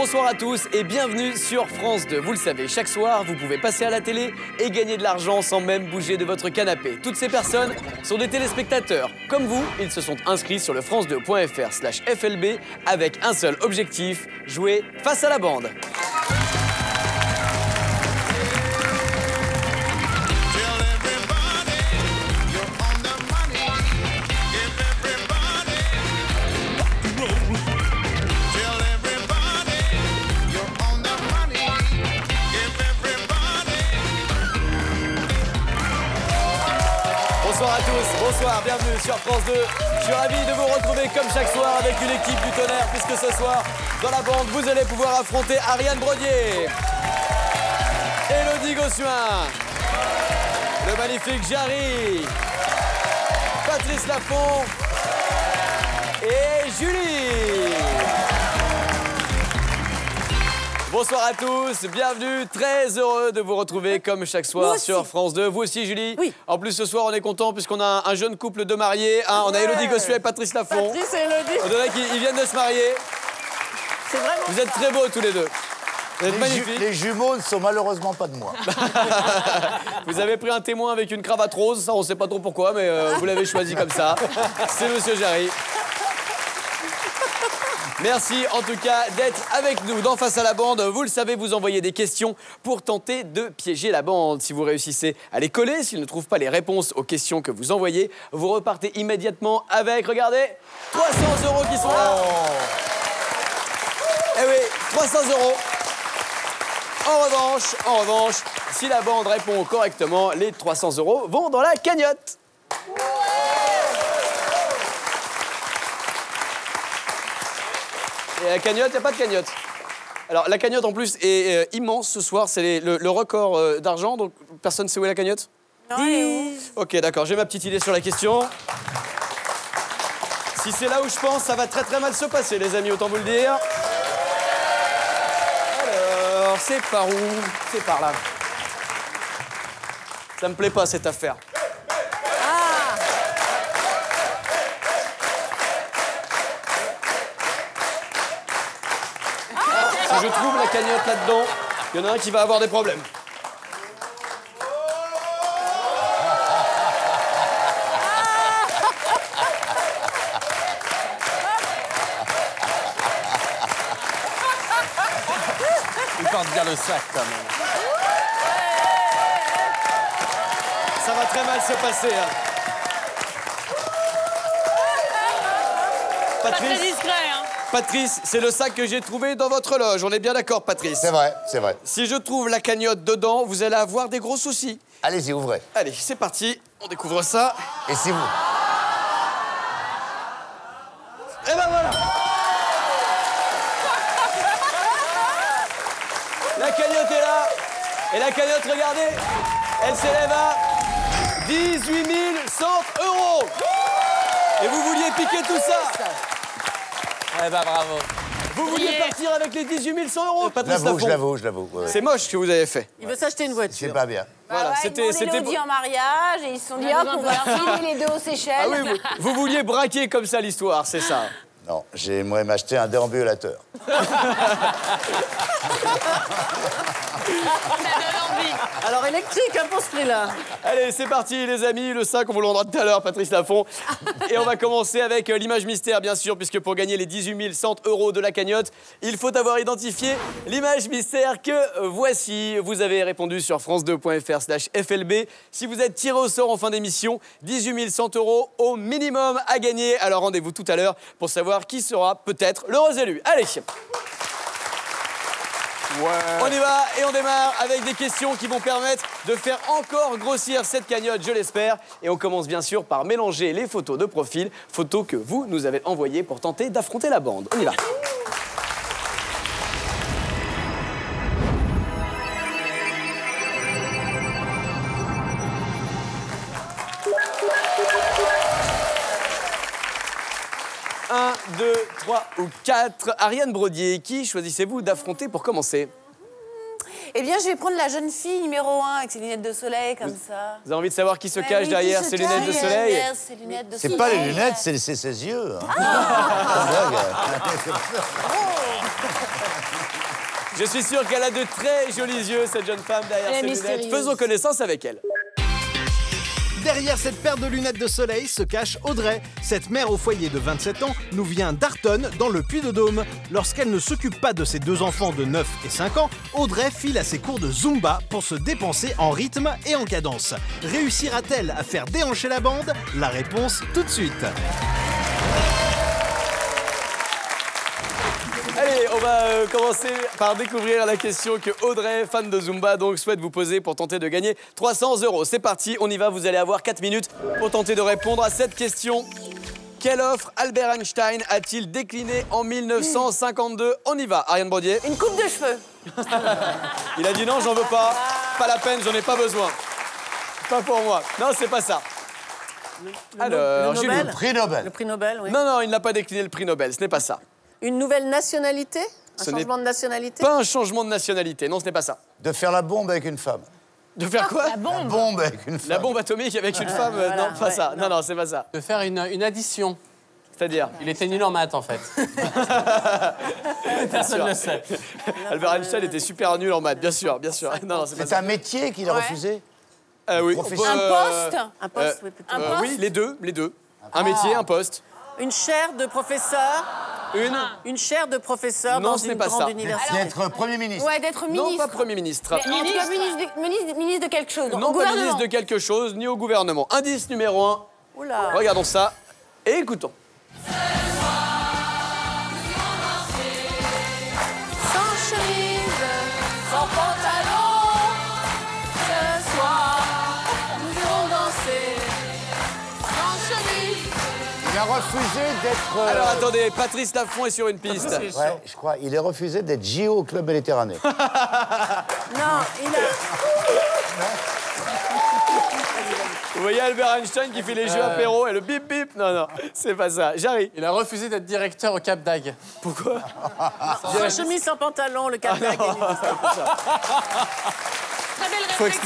Bonsoir à tous et bienvenue sur France 2. Vous le savez, chaque soir, vous pouvez passer à la télé et gagner de l'argent sans même bouger de votre canapé. Toutes ces personnes sont des téléspectateurs. Comme vous, ils se sont inscrits sur le france2.fr/FLB avec un seul objectif, jouer face à la bande. Bonsoir à tous, bonsoir, bienvenue sur France 2. Je suis ravi de vous retrouver comme chaque soir avec une équipe du tonnerre, puisque ce soir, dans la bande, vous allez pouvoir affronter Ariane Brodier, Élodie Gossuin, le magnifique Jarry, Patrice Laffont et Julie. Bonsoir à tous, bienvenue, très heureux de vous retrouver comme chaque soir sur France 2. Vous aussi, Julie? Oui. En plus, ce soir, on est content puisqu'on a un jeune couple de mariés. Hein, on a Élodie Gossuin et Patrice Laffont. Patrice et Élodie. On dirait qu'ils viennent de se marier. C'est vraiment Vous êtes très beaux tous les deux. Vous êtes magnifiques. Les jumeaux ne sont malheureusement pas de moi. Vous avez pris un témoin avec une cravate rose, ça on sait pas trop pourquoi, mais vous l'avez choisi comme ça. C'est Monsieur Jarry. Merci en tout cas d'être avec nous dans Face à la bande. Vous le savez, vous envoyez des questions pour tenter de piéger la bande. Si vous réussissez à les coller, s'ils ne trouvent pas les réponses aux questions que vous envoyez, vous repartez immédiatement avec, regardez, 300 € qui sont là. Eh oui, 300 €. En revanche, si la bande répond correctement, les 300 € vont dans la cagnotte. Et la cagnotte, il n'y a pas de cagnotte. Alors, la cagnotte, en plus, est immense ce soir. C'est le record d'argent, donc personne ne sait où est la cagnotte? Non, Ok, d'accord, j'ai ma petite idée sur la question. Si c'est là où je pense, ça va très très mal se passer, les amis, autant vous le dire. Alors, c'est par où? C'est par là. Ça me plaît pas, cette affaire. Si je trouve la cagnotte là-dedans, il y en a un qui va avoir des problèmes. Il porte bien le sac quand même. Ça va très mal se passer. Hein. Pas très discret, hein. Patrice, c'est le sac que j'ai trouvé dans votre loge. On est bien d'accord, Patrice? C'est vrai, c'est vrai. Si je trouve la cagnotte dedans, vous allez avoir des gros soucis. Allez-y, ouvrez. Allez, c'est parti. On découvre ça. Et si vous... Et ben voilà. La cagnotte est là. Et la cagnotte, regardez, elle s'élève à 18 100 €. Et vous vouliez piquer tout ça? Eh ben bravo. Vous vouliez partir avec les 18 100 €, Patrice Laffont? Je l'avoue. Ouais. C'est moche ce que vous avez fait. Il veut s'acheter une voiture. C'est pas bien. Voilà, c'était Élodie en mariage et ils se sont dit hop, on va filer les deux aux Seychelles. Ah oui, vous vouliez braquer comme ça l'histoire, c'est ça? Non, j'aimerais m'acheter un déambulateur. Alors électrique, hein, pour ce prix-là. Allez, c'est parti les amis, le 5, on vous le rendra tout à l'heure, Patrice Laffont. Et on va commencer avec l'image mystère, bien sûr, puisque pour gagner les 18 100 € de la cagnotte, il faut avoir identifié l'image mystère que voici. Vous avez répondu sur france2.fr/FLB. Si vous êtes tiré au sort en fin d'émission, 18 100 € au minimum à gagner. Alors rendez-vous tout à l'heure pour savoir qui sera peut-être l'heureux élu. Allez! Ouais. On y va et on démarre avec des questions qui vont permettre de faire encore grossir cette cagnotte, je l'espère. Et on commence bien sûr par mélanger les photos de profil, photos que vous nous avez envoyées pour tenter d'affronter la bande. On y va. Un, 2, 3 ou 4. Ariane Brodier, qui choisissez-vous d'affronter pour commencer? Eh bien, je vais prendre la jeune fille numéro 1 avec ses lunettes de soleil, comme ça. Vous avez envie de savoir qui se Ouais, cache oui, derrière qui se ces lunettes de cache soleil? derrière ces lunettes de C'est soleil. pas les lunettes, c'est ses yeux. Hein. Je suis sûr qu'elle a de très jolis yeux, cette jeune femme derrière Elle est ses lunettes. mystérieuse. Faisons connaissance avec elle. Derrière cette paire de lunettes de soleil se cache Audrey. Cette mère au foyer de 27 ans nous vient d'Artonne, dans le Puy-de-Dôme. Lorsqu'elle ne s'occupe pas de ses 2 enfants de 9 et 5 ans, Audrey file à ses cours de Zumba pour se dépenser en rythme et en cadence. Réussira-t-elle à faire déhancher la bande? La réponse tout de suite. Allez, on va commencer par découvrir la question que Audrey, fan de Zumba, donc souhaite vous poser pour tenter de gagner 300 €. C'est parti, on y va, vous allez avoir 4 minutes pour tenter de répondre à cette question. Quelle offre Albert Einstein a-t-il déclinée en 1952? On y va, Ariane Brodier. Une coupe de cheveux. Il a dit non, j'en veux pas. Pas la peine, j'en ai pas besoin. Pas pour moi. Non, c'est pas ça. Alors, le Julie. Nobel. Le prix Nobel. Le prix Nobel, oui. Non, non, il n'a pas décliné le prix Nobel, ce n'est pas ça. Une nouvelle nationalité? Un Ce n'est changement de nationalité? Pas un changement de nationalité, non, ce n'est pas ça. De faire la bombe avec une femme. De faire quoi? La bombe avec une femme. La bombe atomique avec une femme? voilà, Non, pas ouais, ça. Non, non. non, c'est pas ça. De faire une addition. C'est-à-dire? Il était nul en maths, en fait. Personne ne le sait. Albert Einstein était super nul en maths, bien sûr, bien sûr. Non, non, c'est pas C'est ça. un métier qu'il a refusé. Oui. profession. Un poste. Un poste, oui, plutôt. Un poste. Oui, les deux, les deux. Un métier, un poste. Une chaire de professeur? Une chaire de professeur Non, dans ce n'est une pas grande ça. université? D'être Premier ministre. Ouais, d'être Non, ministre. pas Premier ministre. Mais en tout cas, ministre de quelque chose. Non, au pas gouvernement. ministre de quelque chose, ni au gouvernement. Indice numéro 1. Oula. Regardons ça et écoutons. Sans chemise, sans pantalon. Ce soir, nous irons danser. Sans chemise. Il a refusé d'être... Alors attendez, Patrice Laffont est sur une piste. Ouais, je crois. Il a refusé d'être JO au Club Méditerranée. Non, il a... Vous voyez Albert Einstein qui fait les jeux apéro et le bip bip? Non, non, c'est pas ça. J'arrive. Il a refusé d'être directeur au Cap d'Agde. Pourquoi? Sans chemise, sans pantalon, le cap Très belle réflexion.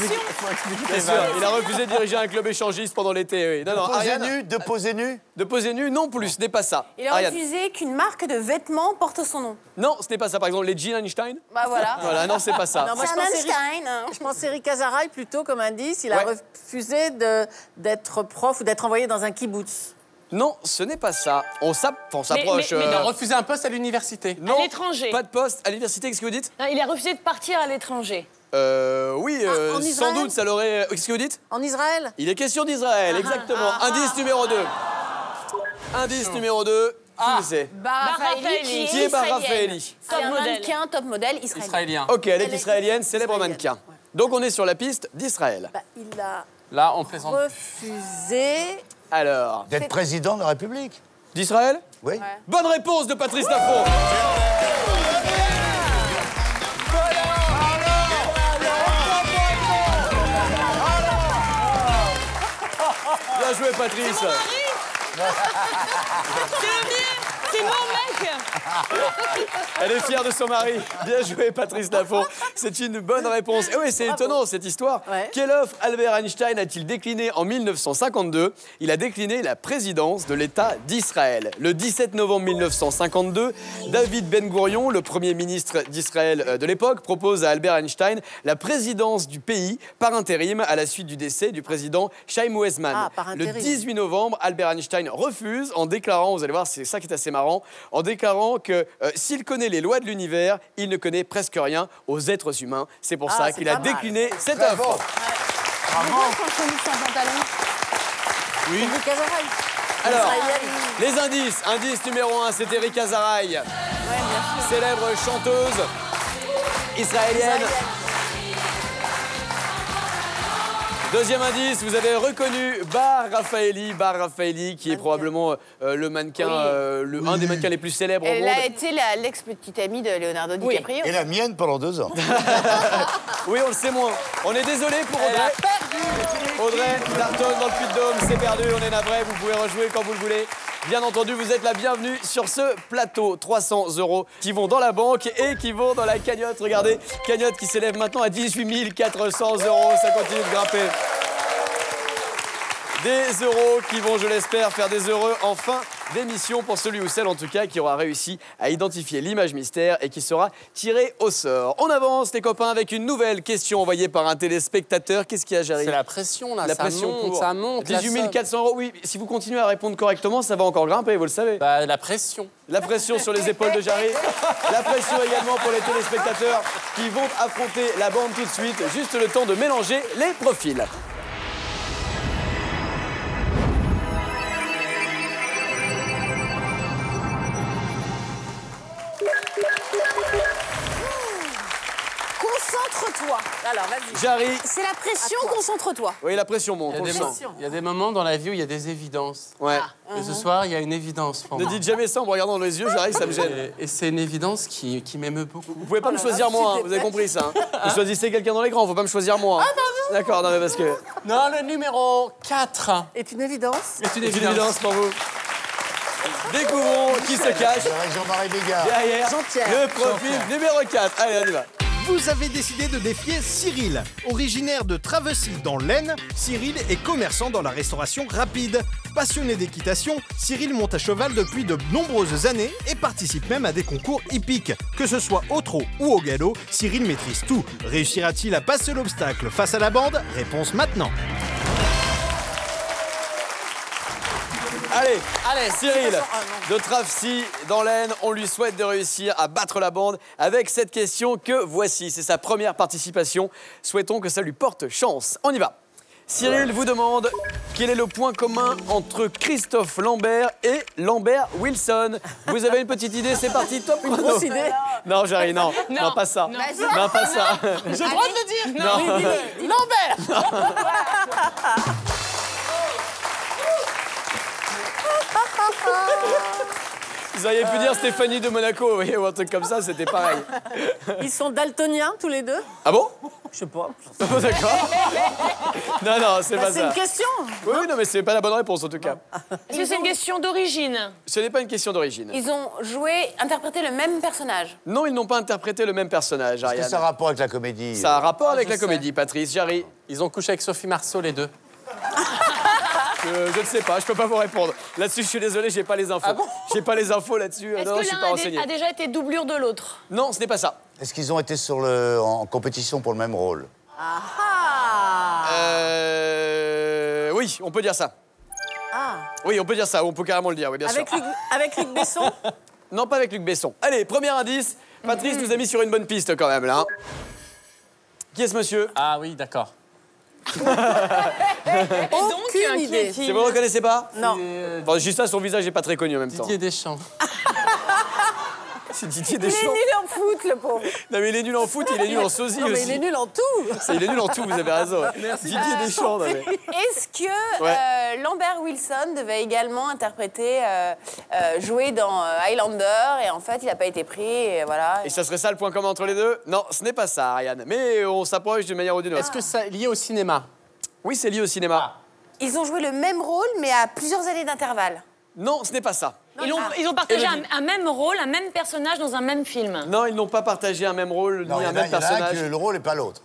Bien sûr, il a refusé de diriger un club échangiste pendant l'été. Oui. Non, non, Ariane, De poser nu. de poser nu, non plus, ce n'est pas ça. Il a Ariane. refusé qu'une marque de vêtements porte son nom. Non, ce n'est pas ça. Par exemple, les jeans Einstein? Bah voilà. Voilà, non, c'est pas ça. Non, moi, C'est je un pense Einstein. Je pense Eric Azaraï plutôt comme indice. Il a Ouais. refusé d'être prof ou d'être envoyé dans un kibbutz. Non, ce n'est pas ça. On s'approche. Il a refusé un poste à l'université. Non, À l'étranger. pas de poste à l'université. Qu'est-ce que vous dites? Non, il a refusé de partir à l'étranger. Oui, en sans Israël doute, ça l'aurait. Qu'est-ce que vous dites? En Israël? Il est question d'Israël, exactement. Indice numéro 2. Indice numéro 2. Qui c'est? Raffaelli. Qui est Raffaelli? C'est un modèle. mannequin, top modèle israélien. Israélien. Ok, elle est israélienne, célèbre Israélienne, mannequin. ouais. Donc on est sur la piste d'Israël. Bah, il a Là, on présente. refusé. Alors, D'être président de la République. d'Israël? Oui. Bonne réponse de Patrice Laffont. Bien joué, Patrice. C'est mon mec. Elle est fière de son mari. Bien joué, Patrice Laffont. C'est une bonne réponse. Et oui, c'est étonnant, cette histoire. Ouais. Quelle offre Albert Einstein a-t-il décliné en 1952? Il a décliné la présidence de l'État d'Israël. Le 17 novembre 1952, David Ben-Gourion, le premier ministre d'Israël de l'époque, propose à Albert Einstein la présidence du pays par intérim à la suite du décès du président Chaim Weizmann. Ah, par Le intérim. 18 novembre, Albert Einstein refuse en déclarant, vous allez voir, c'est ça qui est assez marrant, en déclarant que s'il connaît les lois de l'univers, il ne connaît presque rien aux êtres humains. C'est pour Ah, ça c'est qu'il a pas mal. décliné cette Très offre. bon. Sans chemise, sans pantalon. Eric Azaraï. Alors, Israélienne. les indices. Indice numéro 1, c'est Eric Azaraï. Célèbre chanteuse israélienne. Deuxième indice, vous avez reconnu Bar Raffaelli, qui est probablement le mannequin, un des mannequins les plus célèbres au Elle monde. a été l'ex-petite amie de Leonardo DiCaprio. Et la mienne pendant 2 ans. Oui, on le sait moins. On est désolé pour Audrey. Audrey, Darton dans le Puy-de-Dôme, c'est perdu, on est navré, vous pouvez rejouer quand vous le voulez. Bien entendu, vous êtes la bienvenue sur ce plateau. 300 € qui vont dans la banque et qui vont dans la cagnotte. Regardez, cagnotte qui s'élève maintenant à 18 400 €. Ça continue de grimper. Des euros qui vont, je l'espère, faire des heureux en fin d'émission pour celui ou celle en tout cas qui aura réussi à identifier l'image mystère et qui sera tiré au sort. On avance les copains avec une nouvelle question envoyée par un téléspectateur. Qu'est-ce qu'il y a, Jarry? C'est la pression là, La ça pression monte, pour ça monte. 18 400 €. Oui, si vous continuez à répondre correctement, ça va encore grimper, vous le savez. Bah, la pression. La pression sur les épaules de Jarry. La pression également pour les téléspectateurs qui vont affronter la bande tout de suite. Juste le temps de mélanger les profils. Concentre-toi. Alors, vas-y. Jarry. C'est la pression, concentre-toi. Oui, la pression monte, on le sent. Il y a des moments dans la vie où il y a des évidences. Ouais. Et ce soir, il y a une évidence pour Ne moi. dites jamais ça en me regardant dans les yeux, Jarry, ça me gêne. Et c'est une évidence qui m'émeut beaucoup. Vous pouvez pas me choisir moi, hein, vous avez compris ça. Hein. Vous choisissez quelqu'un dans l'écran, faut pas me choisir moi. Hein. D'accord, non mais parce que... Non, le numéro 4 Est une évidence. est une C'est une évidence. évidence pour vous. Découvrons qui se cache Jean-Marie Bigard. derrière Jean-Pierre. le profil numéro 4. Allez, on y va. Vous avez décidé de défier Cyril. Originaire de Travessis dans l'Aisne, Cyril est commerçant dans la restauration rapide. Passionné d'équitation, Cyril monte à cheval depuis de nombreuses années et participe même à des concours hippiques. Que ce soit au trot ou au galop, Cyril maîtrise tout. Réussira-t-il à passer l'obstacle face à la bande? Réponse maintenant. Allez, Cyril, de Travessis dans l'Aisne, on lui souhaite de réussir à battre la bande avec cette question que voici. C'est sa première participation. Souhaitons que ça lui porte chance. On y va. Cyril vous demande quel est le point commun entre Christophe Lambert et Lambert Wilson. Vous avez une petite idée? C'est parti, top chrono. Grosse idée. Non, Jarry, non, pas ça. Non, pas ça. J'ai le droit de le dire. Non. Vous auriez pu dire Stéphanie de Monaco, vous voyez, ou un truc comme ça, c'était pareil. Ils sont daltoniens tous les deux. Ah bon? Je sais pas. Oh, d'accord. Non, c'est pas C'est ça. une question. Oui, non, mais c'est pas la bonne réponse en tout cas. Est-ce que c'est une question d'origine? Ce n'est pas une question d'origine. Ils ont interprété le même personnage. Non, ils n'ont pas interprété le même personnage, Est-ce que Ariane. ça a rapport avec la comédie? Ça a rapport avec la sais. comédie, Patrice, Jarry. Ils ont couché avec Sophie Marceau, les deux. Je ne sais pas, je peux pas vous répondre. Là-dessus, je suis désolé, j'ai pas les infos. Ah bon J'ai pas les infos là-dessus. Est-ce Non, je suis que pas l'un renseigné. a déjà été doublure de l'autre? Non, ce n'est pas ça. Est-ce qu'ils ont été en compétition pour le même rôle? Oui, on peut dire ça. Oui, on peut dire ça, on peut carrément le dire, oui, bien sûr. Avec Luc Besson. Non, pas avec Luc Besson. Allez, premier indice. Patrice nous a mis sur une bonne piste quand même, là. Hein. Qui est ce monsieur? Ah oui, d'accord. Aucune idée. Si vous ne reconnaissez pas? Non. Bon, juste ça, son visage n'est pas très connu en même temps. Didier Deschamps. C'est Didier Il est Deschamps. nul en foot, le pauvre. Non, mais il est nul en foot, il est nul en sosie Non, mais aussi. il est nul en tout. Il est nul en tout, vous avez raison. Didier Deschamps, non, mais... Est-ce que Lambert Wilson devait également interpréter, jouer dans Highlander et en fait il n'a pas été pris et voilà. Et ça serait ça le point commun entre les deux? Non, ce n'est pas ça, Ariane. Mais on s'approche d'une manière ou d'une autre. Est-ce que c'est lié au cinéma? Oui, c'est lié au cinéma. Ils ont joué le même rôle mais à plusieurs années d'intervalle. Non, ce n'est pas ça. Ils ont partagé Élodie. un même rôle, un même personnage dans un même film. Non, ils n'ont pas partagé un même rôle Non, ni il y un en a même personnage. que le rôle n'est pas l'autre.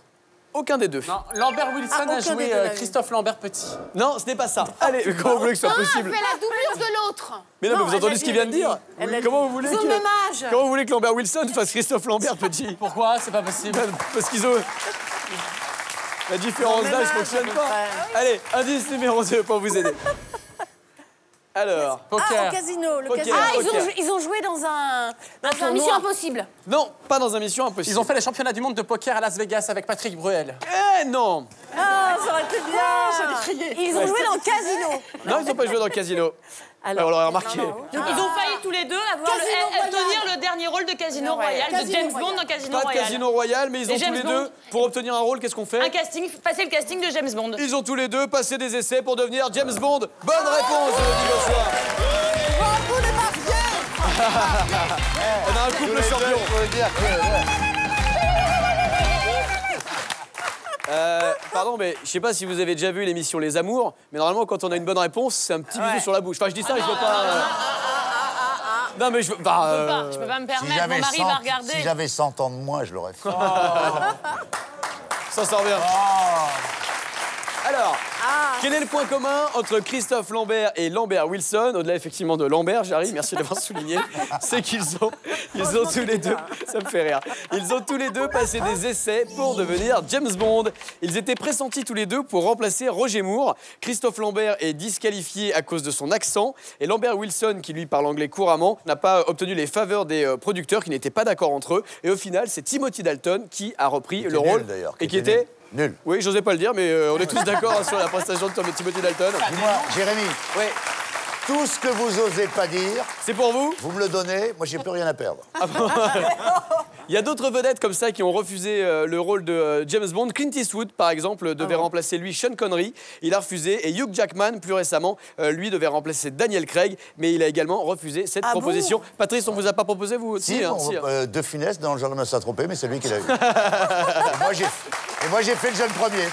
Aucun des deux. Non, Lambert Wilson a aucun joué des deux, la vie. Christophe Lambert Petit. Non, ce n'est pas ça. Allez, comment vous voulez que ce soit possible? la doublure de l'autre. Mais non, mais vous elle entendez l'a ce qu'il dit, vient de dire? elle l'a dit. Comment vous voulez Ils ont que... le même âge. Comment vous voulez que Lambert Wilson fasse Christophe Lambert petit? Pourquoi? C'est pas possible. Parce qu'ils ont... La différence d'âge ne fonctionne pas. Allez, indice numéro 2 pour vous aider. Alors, Poker. Au casino. Le Poker. casino. Poker. Ils ont joué dans un tournoi. Mission Impossible. non, pas dans un Mission Impossible. Ils ont fait les championnats du monde de poker à Las Vegas avec Patrick Bruel. Eh non. Ah, ça aurait été bien. Ils ont joué dans le casino. Non, ils n'ont pas joué dans le casino. Alors, on l'aurait remarqué. Ils ont failli tous les deux avoir Casino Royale. tenir le dernier rôle de Casino Ouais, Royale, de Casino James Royale. Bond dans Casino Pas de Royale. Casino Royale, mais ils Et ont tous James les Bond. deux, pour obtenir un rôle, qu'est-ce qu'on fait? Un casting, passer le casting de James Bond. Ils ont tous les deux passé des essais pour devenir James Bond. Bonne réponse, Elodie Gossuin. On a un couple champion. Je veux dire que... Pardon, mais je sais pas si vous avez déjà vu l'émission Les Amours, mais normalement, quand on a une bonne réponse, c'est un petit bisou sur la bouche. Enfin, je dis ça, je veux pas... Non, mais je veux... Je peux pas me permettre, mon mari va regarder. Si j'avais 100 ans de moins, je l'aurais fait. Ça sort bien. Alors, quel est le point commun entre Christophe Lambert et Lambert Wilson, au-delà effectivement de Lambert, Jarry, merci d'avoir souligné, c'est qu'ils ont tous les deux, ça me fait rire, ils ont tous les deux passé des essais pour devenir James Bond. Ils étaient pressentis tous les deux pour remplacer Roger Moore. Christophe Lambert est disqualifié à cause de son accent et Lambert Wilson, qui lui parle anglais couramment, n'a pas obtenu les faveurs des producteurs qui n'étaient pas d'accord entre eux. Et au final, c'est Timothy Dalton qui a repris le rôle et qui était... Nul. Oui, j'osais pas le dire, mais on est tous d'accord sur la prestation de Timothy Dalton. Dis-moi, Jérémy, Oui, tout ce que vous osez pas dire, c'est pour vous. vous me le donnez, moi j'ai plus rien à perdre. Il y a d'autres vedettes comme ça qui ont refusé le rôle de James Bond. Clint Eastwood, par exemple, devait remplacer lui Sean Connery. Il a refusé. Et Hugh Jackman, plus récemment, lui devait remplacer Daniel Craig. Mais il a également refusé cette proposition. Patrice, on vous a pas proposé, vous aussi Si, De Funès dans le Gendarme de Saint-Tropez, mais c'est lui qui l'a eu. Et moi j'ai fait le jeune premier.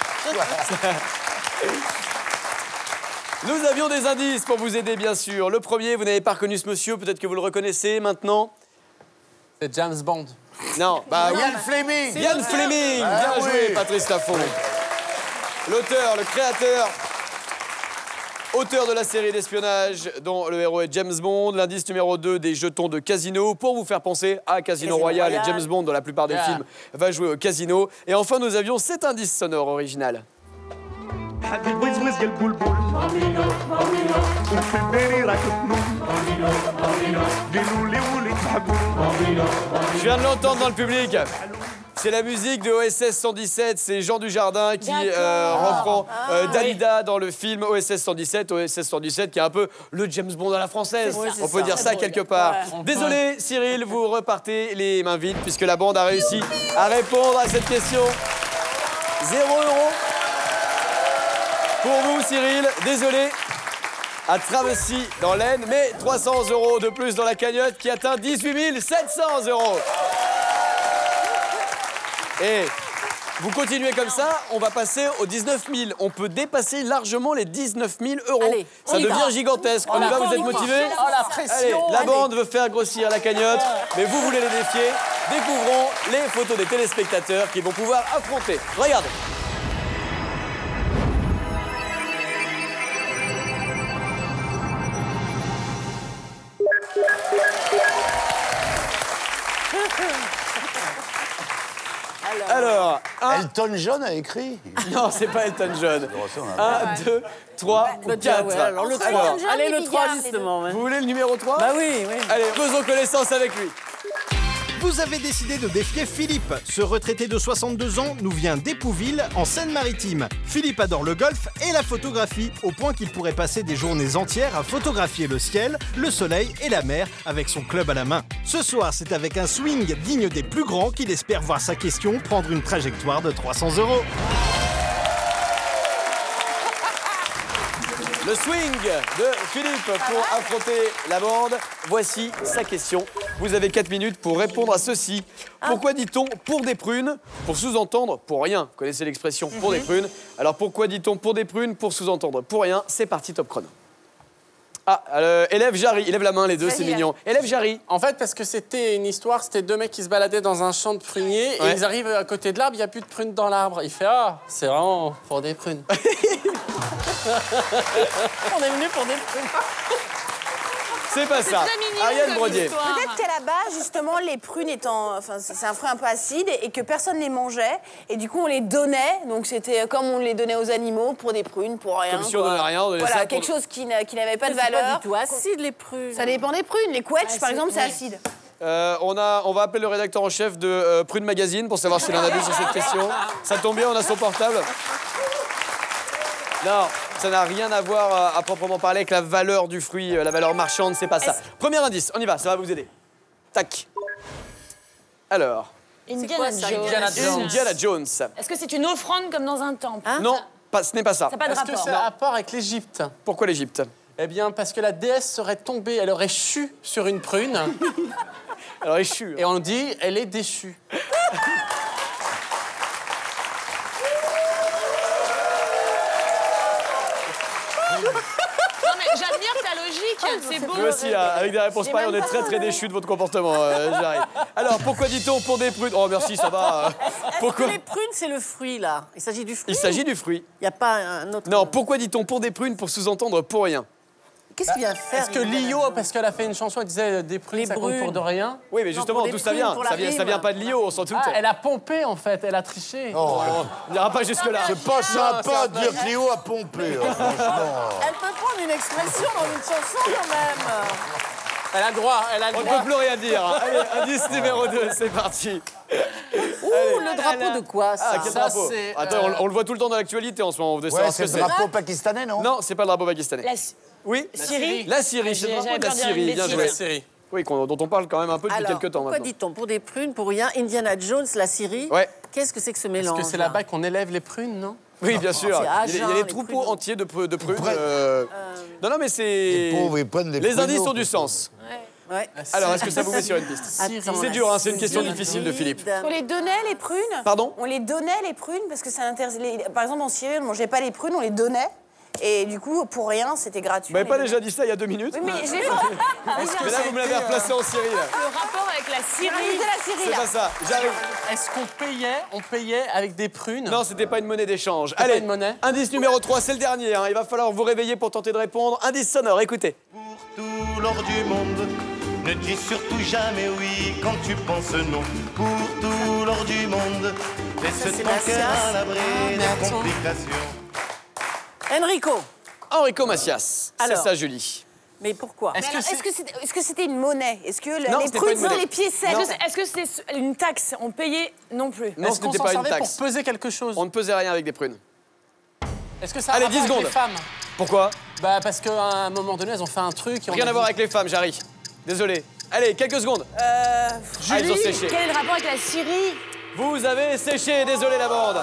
Nous avions des indices pour vous aider, bien sûr. Le premier, vous n'avez pas reconnu ce monsieur, peut-être que vous le reconnaissez maintenant. C'est James Bond. Non, bah oui. Ian Fleming. Ian Fleming. Ah, Bien oui. joué, Patrice Laffont. L'auteur, le créateur, auteur de la série d'espionnage dont le héros est James Bond. L'indice numéro 2, des jetons de casino pour vous faire penser à Casino Royale. Et James Bond, dans la plupart des films, va jouer au casino. Et enfin, nous avions cet indice sonore original. Je viens de l'entendre dans le public. C'est la musique de OSS 117, c'est Jean Dujardin qui reprend Dalida dans le film OSS 117. OSS 117 qui est un peu le James Bond à la française. On peut dire ça quelque part. Désolé Cyril, vous repartez les mains vides puisque la bande a réussi à répondre à cette question. 0 € pour vous Cyril, désolé. À Travesty dans l'Aisne, mais 300 € de plus dans la cagnotte qui atteint 18 700 €. Et vous continuez comme ça, on va passer aux 19 000. On peut dépasser largement les 19 000 €. Allez, ça devient gigantesque. On y va, vous êtes motivés? Oh la pression. Allez, la bande veut faire grossir la cagnotte, mais vous voulez les défier. Découvrons les photos des téléspectateurs qui vont pouvoir affronter. Regardez. Alors, Elton John a écrit. non, c'est pas Elton John. 1, 2, 3, 4. Alors, le 3. Allez, le 3, justement. Vous voulez le numéro 3? Bah oui, oui. Allez, faisons connaissance avec lui. Vous avez décidé de défier Philippe. Ce retraité de 62 ans nous vient d'Épouville, en Seine-Maritime. Philippe adore le golf et la photographie, au point qu'il pourrait passer des journées entières à photographier le ciel, le soleil et la mer avec son club à la main. Ce soir, c'est avec un swing digne des plus grands qu'il espère voir sa question prendre une trajectoire de 300 €. Le swing de Philippe pour affronter la bande. Voici sa question. Vous avez 4 minutes pour répondre à ceci. Pourquoi dit-on pour des prunes? Pour sous-entendre pour rien. Vous connaissez l'expression pour des prunes. Alors pourquoi dit-on pour des prunes? Pour sous-entendre pour rien. C'est parti, top chrono. Ah, élève Jarry. Il lève la main les deux, c'est mignon. Élève Jarry. En fait, parce que c'était une histoire, c'était deux mecs qui se baladaient dans un champ de pruniers et ils arrivent à côté de l'arbre, il n'y a plus de prunes dans l'arbre. Il fait « Ah, c'est vraiment pour des prunes. » On est venu pour des prunes. C'est pas ça. très mignon Ariane comme Brodier. histoire. Peut-être qu'à la base, justement, les prunes étant... Enfin, c'est un fruit un peu acide et que personne les mangeait. Et du coup, on les donnait. Donc, c'était comme on les donnait aux animaux pour des prunes, pour rien. Comme si on donnait rien, on donnait voilà, ça pour- quelque chose qui n'avait pas de C'est pas valeur. du tout acide, les prunes. Ça dépend des prunes. Les quetchs, par exemple, c'est acide. On va appeler le rédacteur en chef de Prune Magazine pour savoir s'il en a vu sur cette question. Ça tombe bien, on a son portable. Non, ça n'a rien à voir à proprement parler avec la valeur du fruit, la valeur marchande, c'est pas ça. Premier indice, on y va, ça va vous aider. Tac. Alors, Indiana ça, Jones. Indiana Jones. Indiana Jones. Est-ce que c'est une offrande comme dans un temple? Non, ce n'est pas ça. Ça n'a pas de Est-ce que rapport. c'est à rapport avec l'Égypte? Pourquoi l'Égypte? Eh bien, parce que la déesse serait tombée, elle aurait chu sur une prune Alors, échu. et on dit « elle est déchue ». Non, mais j'admire ta logique, c'est beau. Nous aussi, avec des réponses pareilles, on est très déchus de votre comportement, j'arrive. Alors, pourquoi dit-on pour des prunes? Oh, merci, ça va. Pourquoi Les prunes, c'est le fruit, là. Il s'agit du fruit. Il s'agit du fruit. Il n'y a pas un autre... Non, pourquoi dit-on pour des prunes pour sous-entendre pour rien? Qu'est-ce qu'il vient faire? Est-ce que Lio, parce qu'elle a fait une chanson, elle disait des prunes, Les ça compte brunes. pour de rien? Oui, mais justement, pour d'où des ça prunes, vient? pour la Ça rime. vient pas de Lio, on s'en doute. Ah, elle a pompé, en fait, elle a triché. Oh, On n'ira pas jusque-là. c'est pas sympa de dire que Léo a pompé, hein, franchement. Elle peut prendre une expression dans une chanson, quand même. Elle a le droit, elle a le On ne droit. peut plus rien dire. Allez, indice numéro 2, c'est parti. Ouh, le drapeau de quoi, ça? Ah, quel Ça, drapeau? c'est, Attends, on le voit tout le temps dans l'actualité en ce moment. Vous devez Ouais, savoir ce c'est que le c'est. drapeau pakistanais, non? Non, c'est pas le drapeau pakistanais. La Oui, Syrie. la Syrie, c'est le drapeau J'avais de la peur de dire Syrie. une Bien bêtise. joué. La série. Oui, dont on parle quand même un peu depuis Alors, quelques temps pourquoi maintenant. dit-on pour des prunes, pour rien, Indiana Jones, la Syrie? Ouais. Qu'est-ce que c'est que ce Est-ce mélange? que c'est là-bas qu'on élève les prunes, non? Oui, bien sûr. c'est Il y a Agen, des les troupeaux prunes. entiers de prunes. Prennent- Non, mais c'est... Les pauvres, ils prennent des Les pruneaux, indices ont du plutôt. sens. Ouais. Alors, est-ce que ça vous met sur une piste? Attends, C'est la dur, hein, c'est une question Syrie. difficile de Philippe. On les donnait, les prunes. Pardon? On les donnait, les prunes, parce que ça intéresse... Par exemple, en Syrie, on ne mangeait pas les prunes, on les donnait. Et du coup, pour rien, c'était gratuit. Vous m'avez on pas les déjà donnait. dit ça il y a 2 minutes? Oui, mais je l'ai Mais là, vous me l'avez replacé en Syrie, là. Le rapport avec la J'ai Syrie. rajouté la Syrie, C'est là. pas ça, j'arrive. Est-ce qu'on payait avec des prunes? Non, c'était pas une monnaie d'échange. pas Allez, une monnaie indice numéro 3, c'est le dernier. Hein. Il va falloir vous réveiller pour tenter de répondre. Indice sonore, écoutez. Pour tout l'or du monde, ne dis surtout jamais oui quand tu penses non. Pour tout l'or du monde, laisse c'est ton Macias. cœur à l'abri mais des attends. complications. Enrico. Enrico Macias. C'est Alors. ça, Julie. Mais pourquoi? Mais alors, est-ce que c'était une monnaie? Est-ce que Non, les c'était pas prunes une sont monnaie. les pieds secs? Est-ce que c'est une taxe? On payait non plus. Non, Est-ce qu'on c'était s'en pas une servait taxe. pour peser quelque chose? On ne pesait rien avec des prunes. Est-ce que ça a Allez, un rapport 10 avec les secondes. femmes? Pourquoi? Bah parce qu'à un moment donné, elles ont fait un truc et on Rien a à voir dit- avec les femmes, j'arrive. Désolé. Allez, quelques secondes. Ah, ils ont séché. Quel est le rapport avec la Syrie? Vous avez séché, désolé la bande.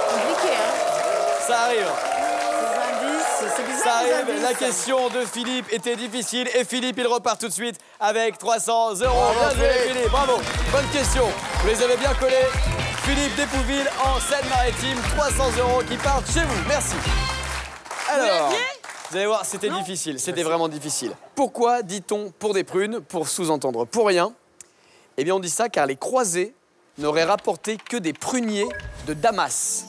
Compliqué, hein? Ça arrive. Les indices, c'est bizarre. Ça les arrive. indices. La question de Philippe était difficile et Philippe, il repart tout de suite avec 300 €. Bien joué, Philippe. Bravo. Bonne question. Vous les avez bien collés. Philippe d'Épouville en Seine-Maritime. 300 € qui partent chez vous. Merci. Alors, vous allez voir, c'était difficile. C'était vraiment difficile. Pourquoi dit-on pour des prunes, pour sous-entendre pour rien? Eh bien, on dit ça car les croisés n'auraient rapporté que des pruniers de Damas.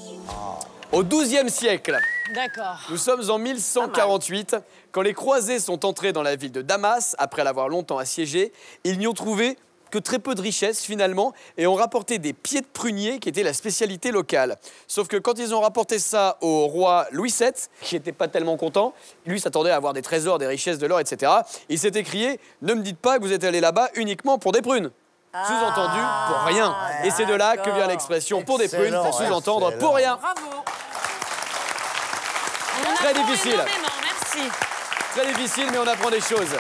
Au XIIe siècle. D'accord. Nous sommes en 1148. Quand les croisés sont entrés dans la ville de Damas, après l'avoir longtemps assiégée, ils n'y ont trouvé que très peu de richesses finalement et ont rapporté des pieds de prunier qui étaient la spécialité locale. Sauf que quand ils ont rapporté ça au roi Louis VII, qui n'était pas tellement content, lui s'attendait à avoir des trésors, des richesses, de l'or, etc. Il s'est écrié « Ne me dites pas que vous êtes allé là-bas uniquement pour des prunes ». Sous-entendu pour rien. Et c'est de là que vient l'expression pour des prunes, pour Excellent, sous-entendre excellent. pour rien. Bravo. On en Très apprend difficile. énormément, merci. Très difficile, mais on apprend des choses.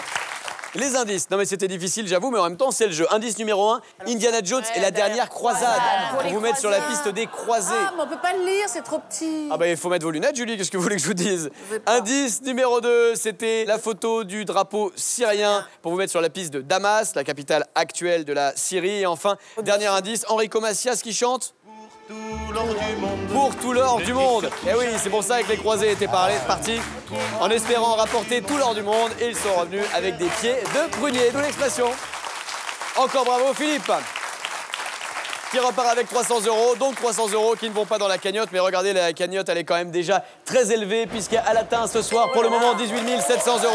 Les indices. Non, mais c'était difficile, j'avoue, mais en même temps, c'est le jeu. Indice numéro 1, Indiana Jones et la dernière croisade. Pour Pour les vous mettre sur la croisades. piste des croisés. Ah, mais on peut pas le lire, c'est trop petit. Ah bah il faut mettre vos lunettes, Julie, qu'est-ce que vous voulez que je vous dise? sais pas. Indice numéro 2, c'était la photo du drapeau syrien pour vous mettre sur la piste de Damas, la capitale actuelle de la Syrie. Et enfin, dernier indice, Enrico Macias qui chante Tout l'or du monde. pour tout l'or du monde. Et oui, c'est pour ça que les croisés étaient partis en espérant rapporter tout l'or du monde et ils sont revenus avec des pieds de prunier, d'où l'expression. Encore bravo Philippe qui repart avec 300 €, donc 300 € qui ne vont pas dans la cagnotte, mais regardez, la cagnotte, elle est quand même déjà très élevée puisqu'elle atteint ce soir pour le moment 18 700 €.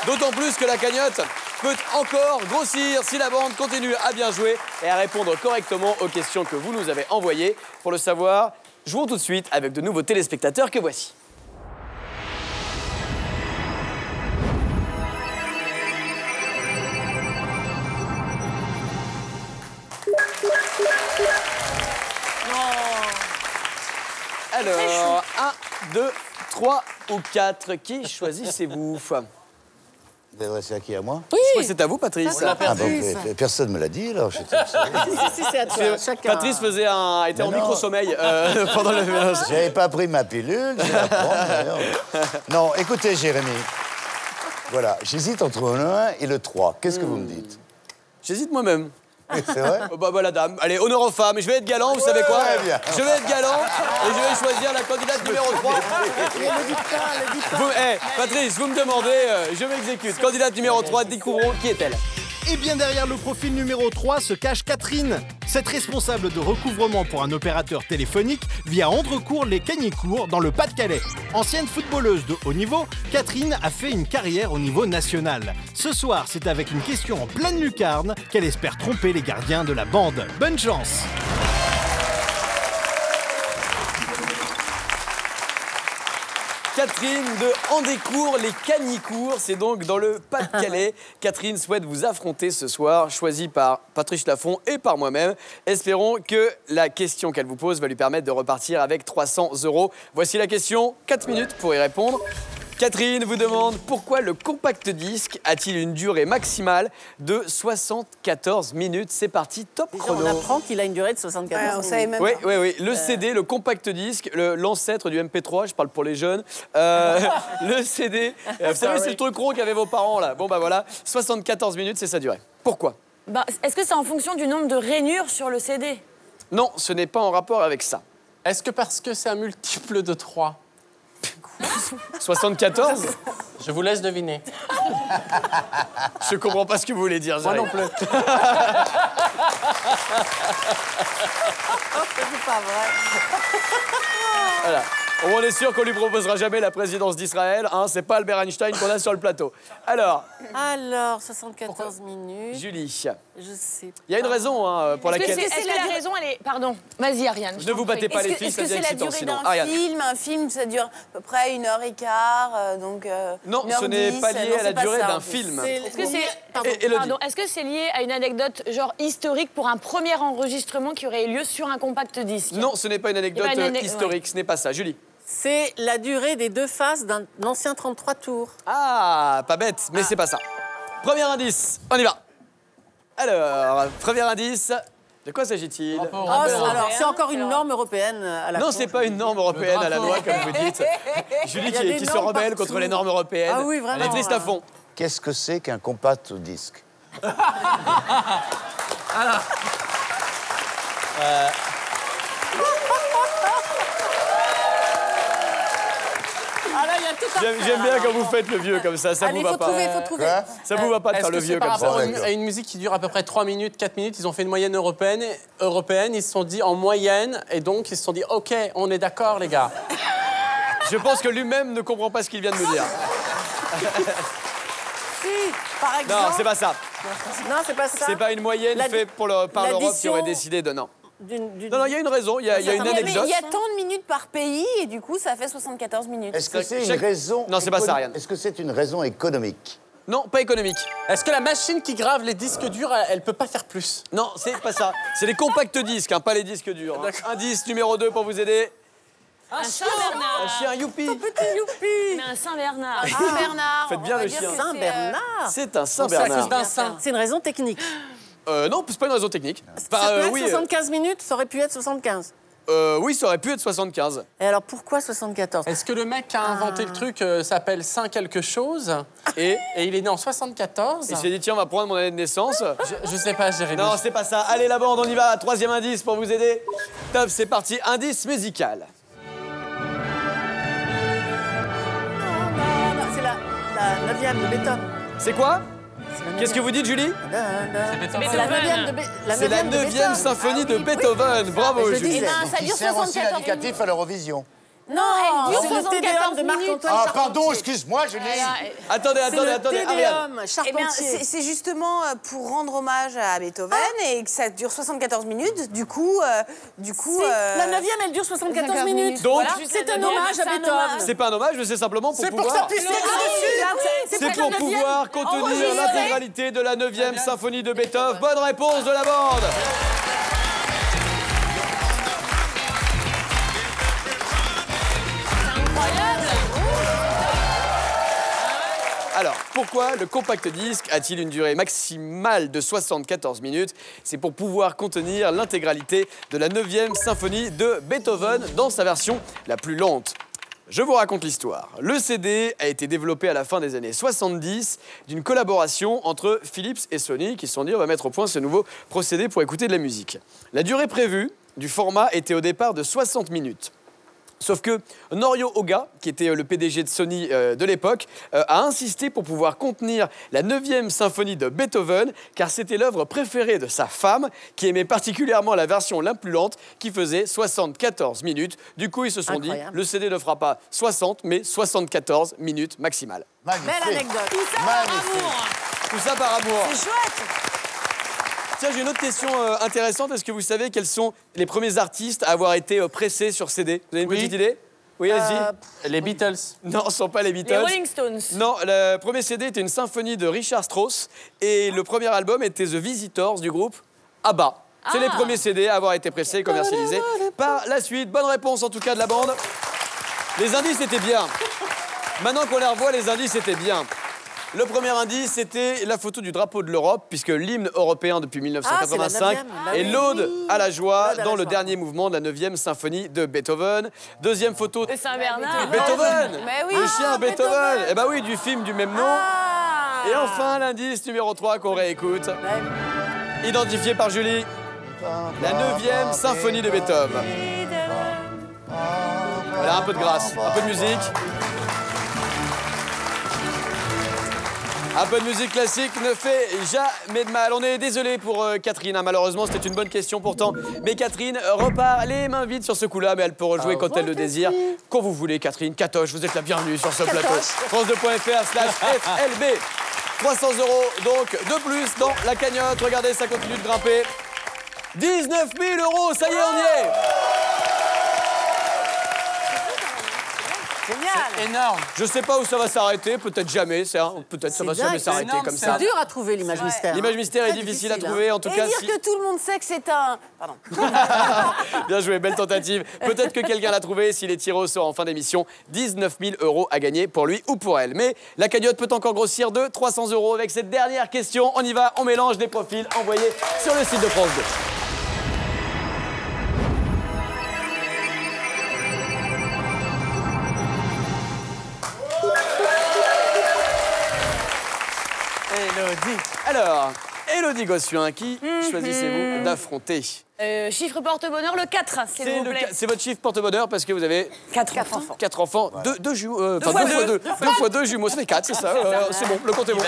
D'autant plus que la cagnotte peut encore grossir si la bande continue à bien jouer et à répondre correctement aux questions que vous nous avez envoyées. Pour le savoir, jouons tout de suite avec de nouveaux téléspectateurs que voici. Alors, 1, 2, 3 ou 4, qui choisissez-vous? Je Vous adressez à qui, à moi? crois que c'est à vous, Patrice. Ah bon, personne ne me l'a dit, alors j'étais... Si, c'est à toi. Chacun. Patrice était en non. micro-sommeil pendant le mélange. J'avais pas pris ma pilule, je vais la prendre, d'ailleurs. Non, écoutez, Jérémy. Voilà, j'hésite entre le 1 et le 3. Qu'est-ce que vous me dites? J'hésite moi-même. C'est vrai? Oh, bah voilà, dame. Allez, honneur aux femmes. Je vais être galant, vous savez quoi? Très bien. Je vais être galant et je vais choisir la candidate numéro 3. Patrice, vous me demandez, je m'exécute. Candidate numéro 3, découvrons qui est-elle? Et bien derrière le profil numéro 3 se cache Catherine. Cette responsable de recouvrement pour un opérateur téléphonique vit à Andrecourt-les-Cagnicourt dans le Pas-de-Calais. Ancienne footballeuse de haut niveau, Catherine a fait une carrière au niveau national. Ce soir, c'est avec une question en pleine lucarne qu'elle espère tromper les gardiens de la bande. Bonne chance! Catherine de Andécourt-les-Cagnicourt, c'est donc dans le Pas-de-Calais. Catherine souhaite vous affronter ce soir, choisie par Patrice Laffont et par moi-même. Espérons que la question qu'elle vous pose va lui permettre de repartir avec 300 €. Voici la question, 4 minutes pour y répondre. Catherine vous demande pourquoi le compact disque a-t-il une durée maximale de 74 minutes. C'est parti, top Déjà, chrono. on apprend qu'il a une durée de 74 Ouais, on minutes. savait même Oui, pas. oui, oui. Le CD, le compact disque, l'ancêtre du MP3, je parle pour les jeunes. Le CD, vous savez, c'est le truc rond qu'avaient vos parents là. Bon, bah voilà, 74 minutes, c'est sa durée. Pourquoi? Bah, est-ce que c'est en fonction du nombre de rainures sur le CD? Non, ce n'est pas en rapport avec ça. Est-ce que parce que c'est un multiple de 3? 74? Je vous laisse deviner. Je comprends pas ce que vous voulez dire, Moi j'arrive. non plus. C'est pas vrai. Voilà. On est sûr qu'on lui proposera jamais la présidence d'Israël. Hein, c'est pas Albert Einstein qu'on a sur le plateau. Alors, 74 minutes. Julie, Je sais pas. il y a une raison hein, pour laquelle... Est-ce que la raison, elle est... Pardon, vas-y, Ariane. Ne vous battez pas les filles, Est-ce ça que devient c'est la excitant durée sinon. d'un Ariane. film? Un film, ça dure à peu près 1h15, donc... Non, 1h10, ce n'est pas lié non, à la c'est pas durée ça, d'un en plus. film. Est-ce que c'est... Élodie. Pardon, est-ce que c'est lié à une anecdote genre historique pour un premier enregistrement qui aurait eu lieu sur un compact disque? Non, ce n'est pas une anecdote Eh ben, une historique, ce n'est pas ça. Julie. C'est la durée des deux faces d'un ancien 33 tours. Ah, pas bête, mais c'est pas ça. Premier indice, on y va. Alors, premier indice, de quoi s'agit-il? Oh, alors, c'est encore une norme européenne à la Non, con, c'est je pas une norme européenne à la loi, comme vous dites. Julie Il y a des qui se normes rebelle partout. contre les normes européennes. Ah oui, vraiment, Elle est triste à fond. Qu'est-ce que c'est qu'un compact disque? Ah là, il y a tout à faire, J'aime bien alors. quand vous faites le vieux comme ça Allez, vous va faut pas. trouver, faut trouver. Quoi? Ça vous va pas de Est-ce faire le que vieux c'est par comme ça. rapport D'accord. à une musique qui dure à peu près 3 minutes, 4 minutes? Ils ont fait une moyenne européenne. Ils se sont dit en moyenne, et donc ils se sont dit OK, on est d'accord, les gars. Je pense que lui-même ne comprend pas ce qu'il vient de nous dire. Si, par exemple. Non, c'est pas ça. Non, c'est pas ça. C'est pas une moyenne La- faite par l'Europe qui l'addition- aurait décidé de non. D'une- Non, il y a une raison, il y a une Mais anecdote. il y a tant de minutes par pays et du coup, ça fait 74 minutes. Est-ce que c'est une Chaque- raison... Non, c'est pas ça, Ariane. Est-ce que c'est une raison économique? Non, pas économique. Est-ce que la machine qui grave les disques durs, elle peut pas faire plus? Non, c'est pas ça. C'est les compacts disques, hein, pas les disques durs. hein. Indice numéro 2 pour vous aider. Un Saint-Bernard. Un chien youpi. Mais un Saint-Bernard. Saint-Bernard. Faites bien on va le dire chien. que Saint-Bernard. C'est un Donc, c'est à cause Saint-Bernard. d'un saint. C'est une raison technique. Non, c'est pas une raison technique. Enfin, ça peut être oui, 75 minutes, ça aurait pu être 75. oui, ça aurait pu être 75. Et alors pourquoi 74? Est-ce que le mec qui a inventé le truc s'appelle Saint quelque chose et il est né en 74? Il s'est dit, tiens, on va prendre mon année de naissance. Je sais pas, Jérémy. Non, c'est pas ça. Allez, la bande, on y va. Troisième indice pour vous aider. Top, c'est parti. Indice musical. C'est la 9e de Beethoven. C'est quoi? Qu'est-ce que vous dites, Julie? C'est la 9e de Beethoven. C'est la 9e symphonie de Beethoven. Bravo, je Julie. disais. ben, ça Qui dure sert aussi 74 l'indicatif à l'Eurovision. Non, elle dure C'est le 74 Tédéum de minutes. Marc-Antoine Ah, Charpentier. pardon, excuse-moi, Julie. Attendez, C'est le Ariane. Tédéum Eh bien, Charpentier. c'est justement pour rendre hommage à Beethoven et que ça dure 74 minutes. Du coup, La 9e, elle dure 74 minutes. Donc, C'est un hommage à Beethoven. c'est pas un hommage, mais c'est simplement pour C'est pour pouvoir... ça que tu sais C'est pour pouvoir contenir l'intégralité de la 9e symphonie de Beethoven. Bonne réponse de la bande. Alors, pourquoi le compact disque a-t-il une durée maximale de 74 minutes? C'est pour pouvoir contenir l'intégralité de la 9e symphonie de Beethoven dans sa version la plus lente. Je vous raconte l'histoire. Le CD a été développé à la fin des années 70 d'une collaboration entre Philips et Sony qui se sont dit on va mettre au point ce nouveau procédé pour écouter de la musique. La durée prévue du format était au départ de 60 minutes. Sauf que Norio Ohga, qui était le PDG de Sony de l'époque, a insisté pour pouvoir contenir la 9e symphonie de Beethoven, car c'était l'œuvre préférée de sa femme, qui aimait particulièrement la version la plus lente, qui faisait 74 minutes. Du coup, ils se sont dit, le CD ne fera pas 60, mais 74 minutes maximales. Magnifique. Belle anecdote. Tout ça par amour. C'est chouette. Tiens, j'ai une autre question intéressante. Est-ce que vous savez quels sont les premiers artistes à avoir été pressés sur CD? Vous avez une petite idée? Oui, allez-y. Les Beatles. Non, ce ne sont pas les Beatles. Les Rolling Stones. Non, le premier CD était une symphonie de Richard Strauss et le premier album était The Visitors du groupe ABBA. C'est les premiers CD à avoir été pressés et commercialisés par la suite. Bonne réponse en tout cas de la bande. Les indices étaient bien. Maintenant qu'on les revoit, les indices étaient bien. Le premier indice, c'était la photo du drapeau de l'Europe, puisque l'hymne européen depuis 1985 est l'Aude à la joie dans le dernier mouvement de la 9e symphonie de Beethoven. Deuxième photo. De Saint-Bernard. Beethoven. Mais oui. Le chien Beethoven. Beethoven. Eh ben oui, du film du même nom. Ah. Et enfin, l'indice numéro 3 qu'on réécoute. Identifié par Julie. La 9e symphonie de Beethoven. Voilà, un peu de grâce, un peu de musique. Un peu de musique classique ne fait jamais de mal. On est désolé pour Catherine, hein. Malheureusement c'était une bonne question pourtant. Mais Catherine repart les mains vides sur ce coup-là, mais elle peut rejouer quand elle le désire. Quand vous voulez Catherine, Catoche, vous êtes la bienvenue sur ce plateau. France2.fr/FLB. 300 € donc de plus dans la cagnotte. Regardez, ça continue de grimper. 19 000 €, ça y est, on y est. Génial. Énorme. Je sais pas où ça va s'arrêter, peut-être jamais, peut-être ça va jamais s'arrêter comme ça. C'est dur à trouver l'image mystère. L'image mystère est Très difficile à difficile, trouver, en tout Et cas. dire que tout le monde sait que c'est un... Pardon. Bien joué, belle tentative. Peut-être que quelqu'un l'a trouvé s'il est tiré au sort en fin d'émission. 19 000 € à gagner pour lui ou pour elle. Mais la cagnotte peut encore grossir de 300 € avec cette dernière question. On y va, on mélange des profils envoyés sur le site de France 2. Élodie. Alors, Élodie Gossuin, qui choisissez-vous d'affronter? Chiffre porte-bonheur, le 4, s'il vous plaît. C'est votre chiffre porte-bonheur parce que vous avez 4 enfants. 4 enfants, deux jumeaux, enfin 2 fois 2 jumeaux, ça fait 4, c'est ça, c'est bon, le compte est bon.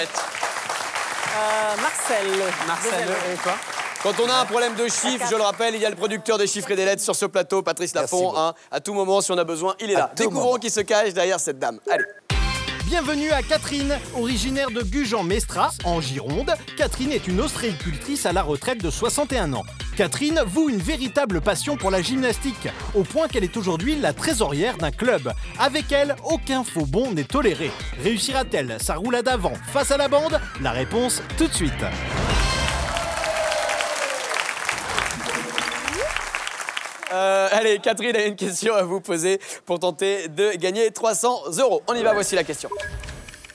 Marcel. Marcel, et quoi? Quand on a un problème de chiffres, je le rappelle, il y a le producteur des chiffres et des lettres sur ce plateau, Patrice Laffont. Hein, à tout moment, si on a besoin, il est là. Découvrons qui se cache derrière cette dame. Allez. Bienvenue à Catherine, originaire de Gujan-Mestras, en Gironde. Catherine est une ostréicultrice à la retraite de 61 ans. Catherine voue une véritable passion pour la gymnastique, au point qu'elle est aujourd'hui la trésorière d'un club. Avec elle, aucun faux bond n'est toléré. Réussira-t-elle sa roulade avant face à la bande? La réponse tout de suite. Allez, Catherine a une question à vous poser pour tenter de gagner 300 €. On y va, voici la question.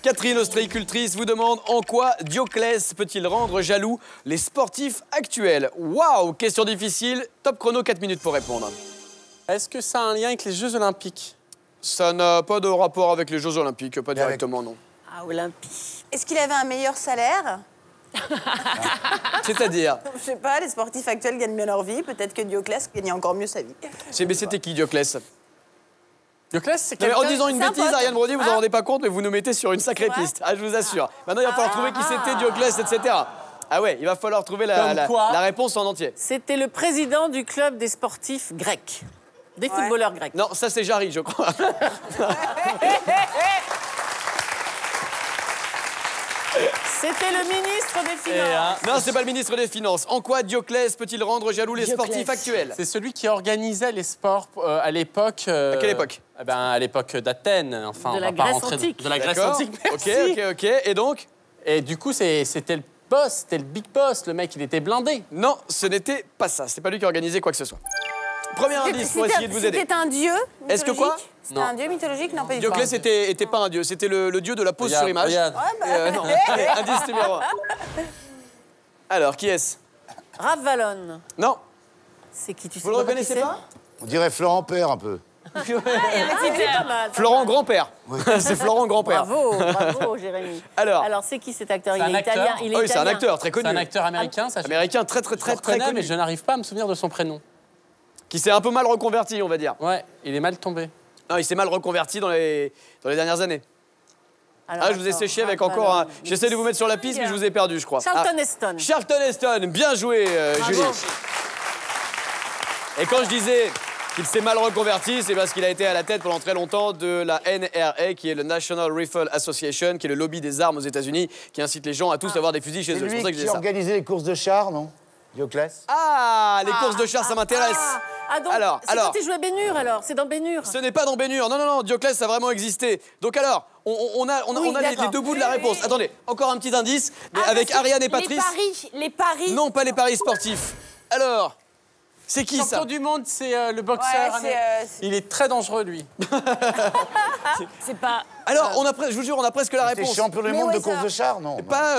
Catherine, ostréicultrice, vous demande en quoi Dioclès peut-il rendre jaloux les sportifs actuels? Waouh, question difficile. Top chrono, 4 minutes pour répondre. Est-ce que ça a un lien avec les Jeux Olympiques? Ça n'a pas de rapport avec les Jeux Olympiques, pas directement, non. Ah, Olympique. Est-ce qu'il avait un meilleur salaire? C'est-à-dire? Je sais pas, les sportifs actuels gagnent bien leur vie. Peut-être que Dioclès gagnait encore mieux sa vie. Mais c'était qui, Dioclès? Dioclès, c'est Non, mais quelqu'un... en disant une c'est un bêtise, pote. Ariane Brody, vous en rendez pas compte, mais vous nous mettez sur une sacrée C'est vrai piste. Ah, je vous assure. Maintenant, il va falloir trouver qui c'était, Dioclès, etc. Ah ouais, il va falloir trouver la réponse en entier. C'était le président du club des sportifs grecs. Des footballeurs grecs. Non, ça c'est Jarry, je crois. C'était le ministre des Finances. Non, c'est pas le ministre des Finances. En quoi Dioclès peut-il rendre jaloux les sportifs actuels? C'est celui qui organisait les sports à l'époque... À quelle époque? Eh ben, à l'époque d'Athènes. Enfin, De on la va pas Grèce rentrer antique. De la Grèce D'accord. antique, merci. Ok. Et donc? Et du coup, c'était le boss, c'était le big boss. Le mec, il était blindé. Non, ce n'était pas ça. C'est pas lui qui organisait quoi que ce soit. Premier indice pour essayer de vous aider. C'était un dieu mythologique. Est-ce que quoi? C'était un dieu mythologique? Non, pas du tout. Dioclès était pas un dieu, c'était le dieu de la pose sur image. Regarde. Non. Allez, indice numéro 1. Alors, qui est-ce? Raph Vallone. Non. C'est qui, tu sais Vous le pas reconnaissez qui c'est? pas? On dirait Florent Père un peu. Florent Grand-Père. C'est Florent Grand-Père. Bravo, Jérémy. Alors, c'est qui cet acteur? Il un est acteur. italien. Il est oui, c'est un italien. acteur très connu. C'est un acteur américain, ça. Américain très connu. Mais je n'arrive pas à me souvenir de son prénom. Qui s'est un peu mal reconverti, on va dire. Ouais, il est mal tombé. Non, il s'est mal reconverti dans les dernières années. Alors, Je vous ai séché avec encore un... J'essaie de vous mettre sur la piste, mais je vous ai perdu, je crois. Charlton Heston. Charlton Heston, bien joué, Julie. Et quand je disais qu'il s'est mal reconverti, c'est parce qu'il a été à la tête pendant très longtemps de la NRA, qui est le National Rifle Association, qui est le lobby des armes aux États-Unis, qui incite les gens à tous avoir des fusils chez eux. C'est pour ça lui que je qui disais ça. organisait les courses de chars, non? Dioclès? Ah, les courses de chars, ça m'intéresse. Donc, Alors, c'est quand il jouait Bénur, alors? C'est dans Bénur? Ce n'est pas dans Bénur. Non, Dioclès, ça a vraiment existé. Donc alors, on a les deux bouts de la réponse. Attendez, encore un petit indice, mais avec Ariane et Patrice. Les paris. Non, pas les paris sportifs. Alors, c'est qui ça? Champion du monde, c'est le boxeur. Il est très dangereux, lui. C'est pas... Alors, je vous jure, on a presque la T'es réponse. champion du monde de course de chars, non? Pas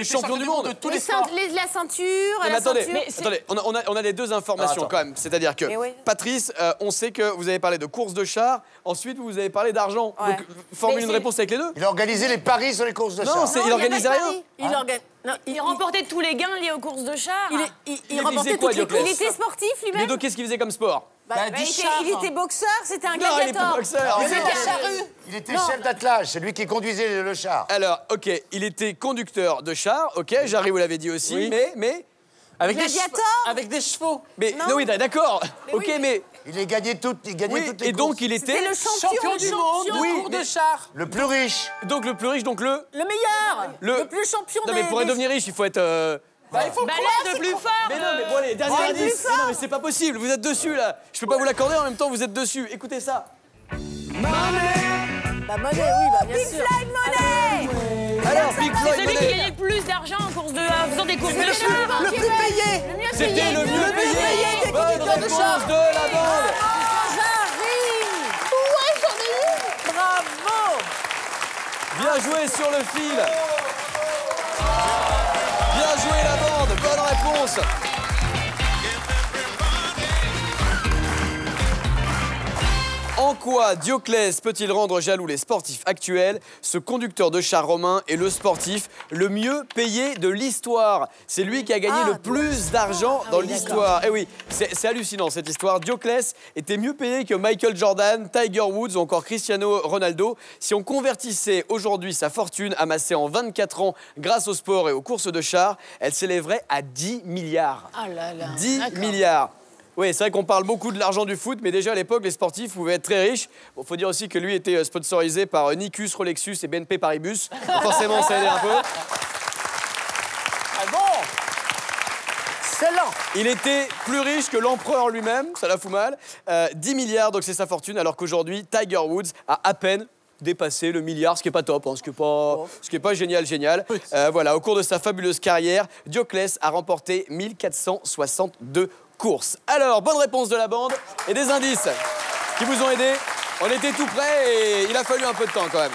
champion du monde. de tous les sports. La ceinture, Mais la attendez, ceinture. on a les deux informations attends. quand même. C'est-à-dire que, Mais oui. Patrice, on sait que vous avez parlé de course de chars, ensuite vous avez parlé d'argent. Ouais. Donc, formule une réponse avec les deux. Il a organisé les paris sur les courses de chars. Non, il y a organisait pas de rien. paris. Il organise. Non, Il remportait tous les gains liés aux courses de chars. il faisait remportait quoi, toutes les Dioclès? Il courses. était sportif Mais lui-même. donc, qu'est-ce qu'il faisait comme sport? Il était boxeur, c'était un Non, il est pas gladiateur. boxeur. Il était charrue. Il était chef d'attelage, c'est lui qui conduisait le char. Alors, ok, il était conducteur de char, ok, Jarry vous l'avez dit aussi, Oui. mais... Avec Gladiator. avec des chevaux. Mais non, oui, d'accord, ok, mais... Il gagnait toutes Oui, les et courses. donc il était... C'était le Champion du monde de Oui, cours mais- de chars. Le plus riche. Donc le plus riche, donc le... Le meilleur. Le plus champion Non mais pour devenir riche, il faut être... Il faut Balèze le plus fort. Mais non, mais bon allez, dernier indice. Mais non, mais c'est pas possible, vous êtes dessus là. Je peux pas vous l'accorder, en même temps vous êtes dessus. Écoutez ça. Bah, Monet, oui, bah, bien sûr. Alors, Big C'est Floyd celui qui Money. gagnait le plus d'argent en faisant des courses de chars. Le plus payé. C'était le mieux payé. Bonne réponse de la bande. Bravo. Bien joué sur le fil. Bien joué la bande, bonne réponse. En quoi Dioclès peut-il rendre jaloux les sportifs actuels? Ce conducteur de char romain est le sportif le mieux payé de l'histoire. C'est lui qui a gagné le plus d'argent dans l'histoire. Eh oui, c'est hallucinant cette histoire. Dioclès était mieux payé que Michael Jordan, Tiger Woods ou encore Cristiano Ronaldo. Si on convertissait aujourd'hui sa fortune amassée en 24 ans grâce au sport et aux courses de char, elle s'élèverait à 10 milliards. Ah là là. 10 milliards. Oui, c'est vrai qu'on parle beaucoup de l'argent du foot, mais déjà à l'époque, les sportifs pouvaient être très riches. Bon, faut dire aussi que lui était sponsorisé par Nicus, Rolexus et BNP Paribus. Donc forcément, ça aidait un peu. Ah bon? Excellent. Il était plus riche que l'empereur lui-même, ça la fout mal. 10 milliards, donc c'est sa fortune, alors qu'aujourd'hui, Tiger Woods a à peine dépassé le milliard, ce qui n'est pas top, hein, ce qui est pas génial. Voilà, au cours de sa fabuleuse carrière, Dioclès a remporté 1462 courses. Alors, bonne réponse de la bande et des indices qui vous ont aidé. On était tout près et il a fallu un peu de temps quand même.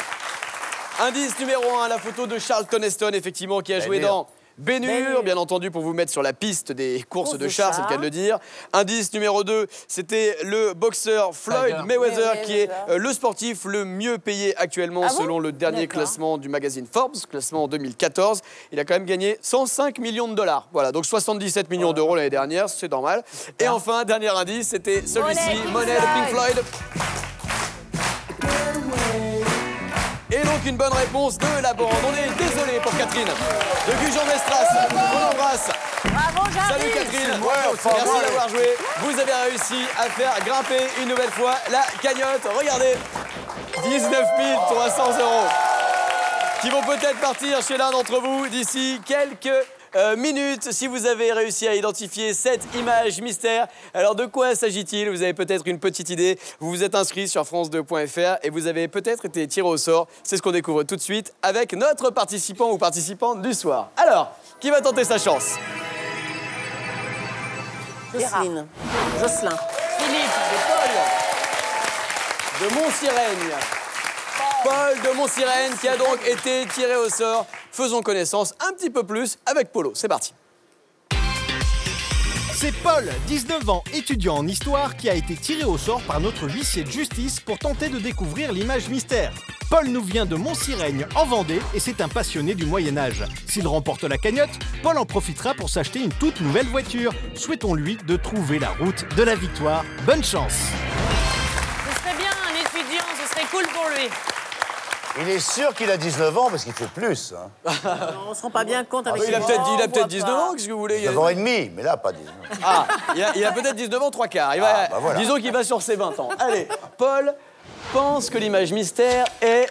Indice numéro 1, la photo de Charlton Heston, effectivement, qui a joué dans Bénur, bien entendu, pour vous mettre sur la piste des courses de chars, c'est le cas de le dire. Indice numéro 2, c'était le boxeur Floyd Mayweather, qui est le sportif le mieux payé actuellement selon le dernier classement du magazine Forbes, classement en 2014. Il a quand même gagné 105 millions de dollars. Voilà, donc 77 millions d'euros l'année dernière, c'est normal. Et enfin, dernier indice, c'était celui-ci, Money de Pink Floyd. Et donc une bonne réponse de la bande. On est désolé pour Catherine de Gujan-Mestras. On l'embrasse. Bravo, Jarry. Salut Catherine. enfin, Merci ouais. d'avoir joué. Vous avez réussi à faire grimper une nouvelle fois la cagnotte. Regardez, 19 300 € qui vont peut-être partir chez l'un d'entre vous d'ici quelques minutes, si vous avez réussi à identifier cette image mystère. Alors de quoi s'agit-il? Vous avez peut-être une petite idée. Vous vous êtes inscrit sur France2.fr et vous avez peut-être été tiré au sort. C'est ce qu'on découvre tout de suite avec notre participant ou participante du soir. Alors, qui va tenter sa chance? Jocelyne. Jocelyn. Philippe. Paul de Montsirène. Paul de Montsirène qui a donc été tiré au sort. Faisons connaissance un petit peu plus avec Polo. C'est parti. C'est Paul, 19 ans, étudiant en histoire, qui a été tiré au sort par notre huissier de justice pour tenter de découvrir l'image mystère. Paul nous vient de Montsirègne, en Vendée, et c'est un passionné du Moyen-Âge. S'il remporte la cagnotte, Paul en profitera pour s'acheter une toute nouvelle voiture. Souhaitons-lui de trouver la route de la victoire. Bonne chance! Ce serait bien un étudiant, ce serait cool pour lui. Il est sûr qu'il a 19 ans parce qu'il fait plus. Hein. On ne se rend pas bien compte avec Il a peut-être 19 ans, qu'est-ce que vous voulez? 19 ans et demi, mais là, pas 19 ans. Ah, il a peut-être 19 ans, 3/4. Voilà. Disons qu'il va sur ses 20 ans. Allez, Paul pense que l'image mystère est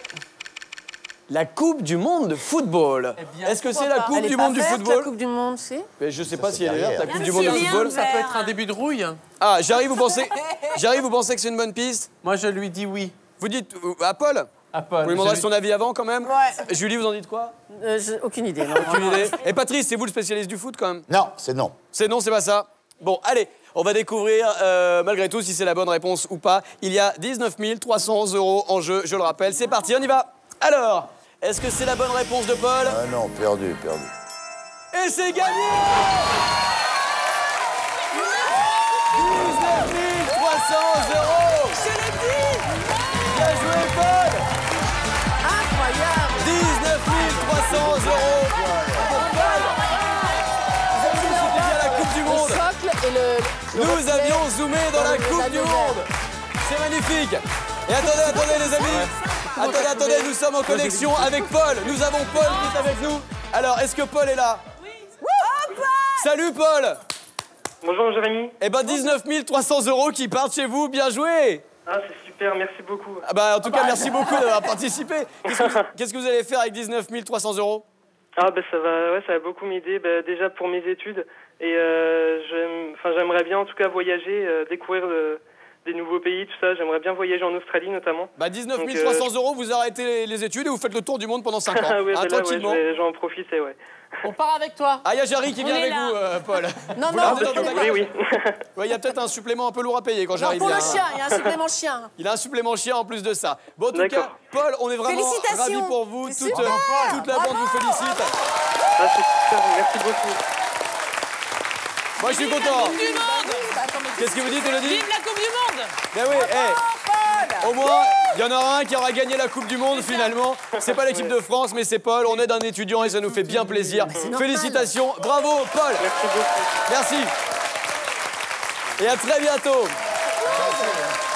la Coupe du Monde de football. Est-ce que c'est la Coupe du Monde du football? La Coupe du Monde, si. Mais je sais pas si elle est derrière. verte, la Coupe du Monde de football. Ça peut être un début de rouille. Ah, Jarry, vous pensez que c'est une bonne piste? Moi, je lui dis oui. Vous dites à Paul? À Paul. Vous lui demanderez son avis avant quand même? Ouais. Julie, vous en dites quoi? Aucune idée. Non. Aucune idée. Et Patrice, c'est vous le spécialiste du foot quand même? Non, c'est non. C'est non, c'est pas ça. Bon, allez, on va découvrir malgré tout si c'est la bonne réponse ou pas. Il y a 19 300 € en jeu, je le rappelle. C'est parti, on y va. Alors, est-ce que c'est la bonne réponse de Paul? Ah non, perdu. Et c'est gagné! 19 300 €. Je l'ai dit. Bien joué, Paul! Incroyable. 19 300 € pour Paul. Vous avez vu, c'était bien la Coupe du Le Monde. socle et le Nous reflet avions zoomé dans la le Coupe du anneau Monde. vert. C'est magnifique. Et attendez les amis. Attendez, nous sommes en connexion avec Paul. Nous avons Paul qui est avec nous. Alors, est-ce que Paul est là? Oui. Salut Paul. Bonjour Jérémy. Eh ben 19 300 € qui partent chez vous, bien joué. Ah c'est super, merci beaucoup. Ah bah en tout cas merci beaucoup d'avoir participé. Qu'est-ce que vous allez faire avec 19 300 €? Ah bah ça va beaucoup m'aider déjà pour mes études et j'aimerais bien en tout cas voyager, découvrir des nouveaux pays, tout ça. J'aimerais bien voyager en Australie notamment. Bah 19 300 €, vous arrêtez les études et vous faites le tour du monde pendant 5 ans. Ouais, hein, tranquillement. je vais en profiter, ouais. On part avec toi. Ah, il y a Jarry qui vient avec vous, Paul. Non, Vous non, l'emmenez dans Si le vous bagage. voulez, oui. Ouais, il y a peut-être un supplément un peu lourd à payer quand Non, j'arrive pour là, le hein. chien, il y a un supplément chien. Il a un supplément chien en plus de ça. Bon, en tout cas, D'accord. Paul, on est vraiment Félicitations. ravis pour vous. C'est Toute super. la bande vous félicite. Ah c'est super, merci beaucoup. Moi, je suis content. Du monde. Qu'est-ce que vous dites, Elodie? Vive la Coupe du Monde. Ben oui, au moins, il y en aura un qui aura gagné la Coupe du Monde finalement. C'est pas l'équipe de France, mais c'est Paul. On aide un étudiant et ça nous fait bien plaisir. Félicitations. Bravo, Paul. Merci beaucoup. Merci. Et à très bientôt.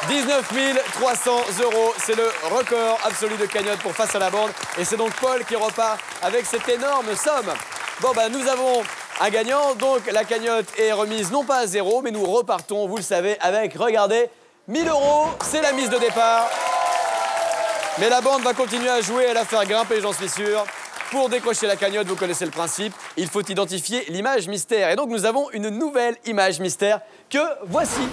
19 300 €, c'est le record absolu de cagnotte pour Face à la bande. Et c'est donc Paul qui repart avec cette énorme somme. Bon, bah, nous avons un gagnant, donc la cagnotte est remise non pas à 0, mais nous repartons, vous le savez, avec, regardez, 1 000 €, c'est la mise de départ. Mais la bande va continuer à jouer et à la faire grimper, j'en suis sûr. Pour décrocher la cagnotte, vous connaissez le principe, il faut identifier l'image mystère. Et donc nous avons une nouvelle image mystère que voici.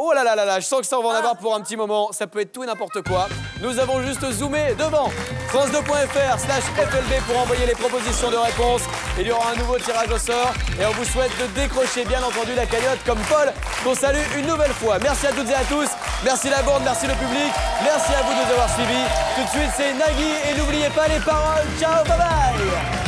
Oh là là là là, je sens que ça on va en avoir pour un petit moment, ça peut être tout et n'importe quoi. Nous avons juste zoomé devant france2.fr/FLB pour envoyer les propositions de réponse. Il y aura un nouveau tirage au sort et on vous souhaite de décrocher bien entendu la cagnotte comme Paul, qu'on salue une nouvelle fois. Merci à toutes et à tous, merci la bande, merci le public, merci à vous de nous avoir suivis. Tout de suite c'est Nagui et n'oubliez pas les paroles, ciao, bye bye.